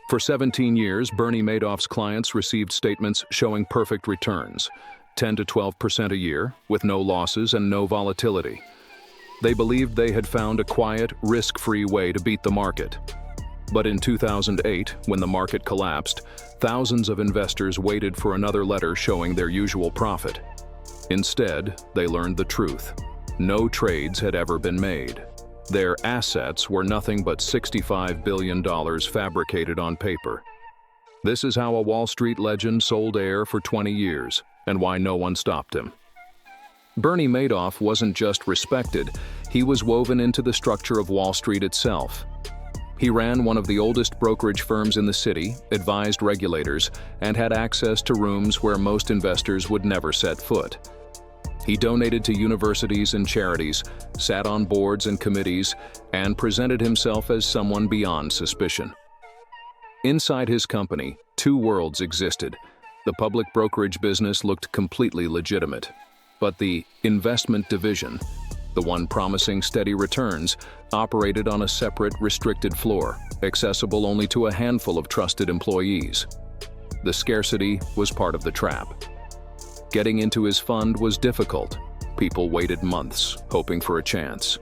For 17 years, Bernie Madoff's clients received statements showing perfect returns, 10 to 12% a year, with no losses and no volatility. They believed they had found a quiet, risk-free way to beat the market. But in 2008, when the market collapsed, thousands of investors waited for another letter showing their usual profit. Instead, they learned the truth. No trades had ever been made. Their assets were nothing but $65 billion fabricated on paper. This is how a Wall Street legend sold air for 20 years, and why no one stopped him. Bernie Madoff wasn't just respected, he was woven into the structure of Wall Street itself. He ran one of the oldest brokerage firms in the city, advised regulators, and had access to rooms where most investors would never set foot. He donated to universities and charities, sat on boards and committees, and presented himself as someone beyond suspicion. Inside his company, two worlds existed. The public brokerage business looked completely legitimate, but the investment division, the one promising steady returns, operated on a separate, restricted floor, accessible only to a handful of trusted employees. The scarcity was part of the trap. Getting into his fund was difficult. People waited months, hoping for a chance.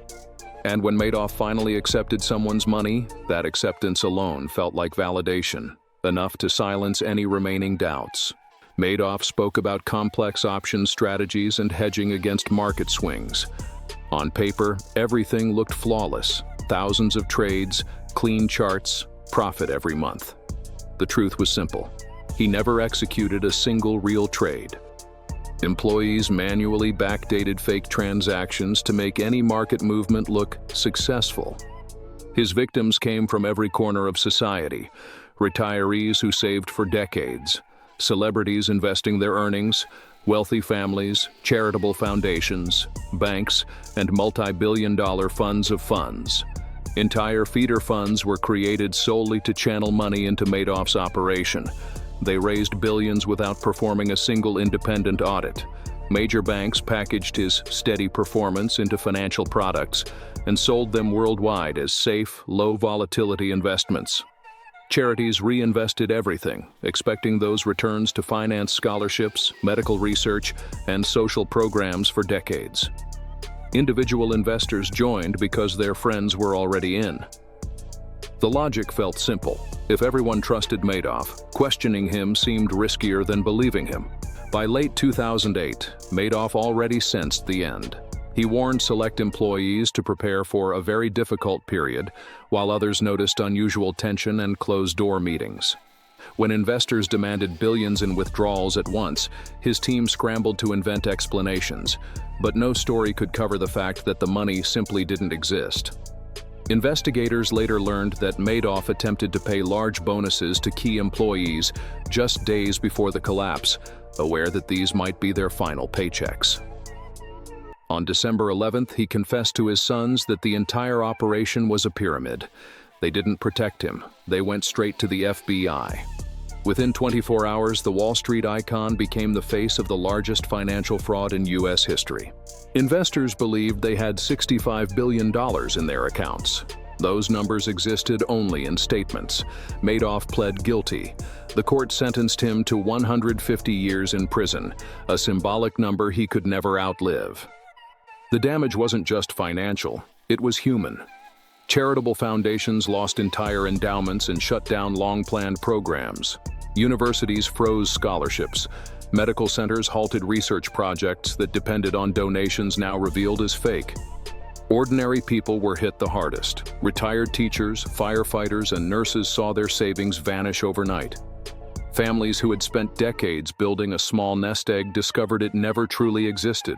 And when Madoff finally accepted someone's money, that acceptance alone felt like validation, enough to silence any remaining doubts. Madoff spoke about complex option strategies and hedging against market swings. On paper, everything looked flawless. Thousands of trades, clean charts, profit every month. The truth was simple. He never executed a single real trade. Employees manually backdated fake transactions to make any market movement look successful. His victims came from every corner of society: retirees who saved for decades, celebrities investing their earnings, wealthy families, charitable foundations, banks, and multi-billion-dollar funds of funds. Entire feeder funds were created solely to channel money into Madoff's operation. They raised billions without performing a single independent audit. Major banks packaged his steady performance into financial products and sold them worldwide as safe, low-volatility investments. Charities reinvested everything, expecting those returns to finance scholarships, medical research, and social programs for decades. Individual investors joined because their friends were already in. The logic felt simple. If everyone trusted Madoff, questioning him seemed riskier than believing him. By late 2008, Madoff already sensed the end. He warned select employees to prepare for a very difficult period, while others noticed unusual tension and closed-door meetings. When investors demanded billions in withdrawals at once, his team scrambled to invent explanations, but no story could cover the fact that the money simply didn't exist. Investigators later learned that Madoff attempted to pay large bonuses to key employees just days before the collapse, aware that these might be their final paychecks. On December 11th, he confessed to his sons that the entire operation was a pyramid. They didn't protect him. They went straight to the FBI. Within 24 hours, the Wall Street icon became the face of the largest financial fraud in U.S. history. Investors believed they had $65 billion in their accounts. Those numbers existed only in statements. Madoff pled guilty. The court sentenced him to 150 years in prison, a symbolic number he could never outlive. The damage wasn't just financial, it was human. Charitable foundations lost entire endowments and shut down long-planned programs. Universities froze scholarships. Medical centers halted research projects that depended on donations now revealed as fake. Ordinary people were hit the hardest. Retired teachers, firefighters, and nurses saw their savings vanish overnight. Families who had spent decades building a small nest egg discovered it never truly existed.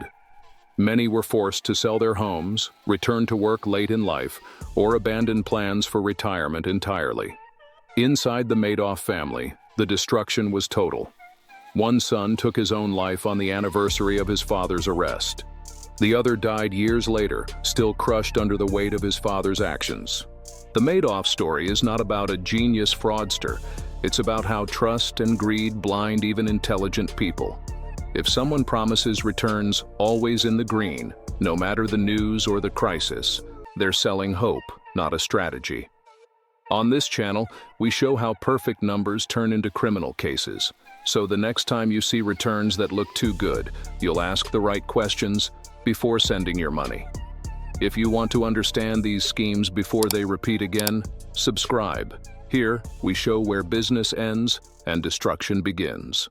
Many were forced to sell their homes, return to work late in life, or abandon plans for retirement entirely. Inside the Madoff family, the destruction was total. One son took his own life on the anniversary of his father's arrest. The other died years later, still crushed under the weight of his father's actions. The Madoff story is not about a genius fraudster. It's about how trust and greed blind even intelligent people. If someone promises returns always in the green, no matter the news or the crisis, they're selling hope, not a strategy. On this channel, we show how perfect numbers turn into criminal cases. So the next time you see returns that look too good, you'll ask the right questions before sending your money. If you want to understand these schemes before they repeat again, subscribe. Here, we show where business ends and destruction begins.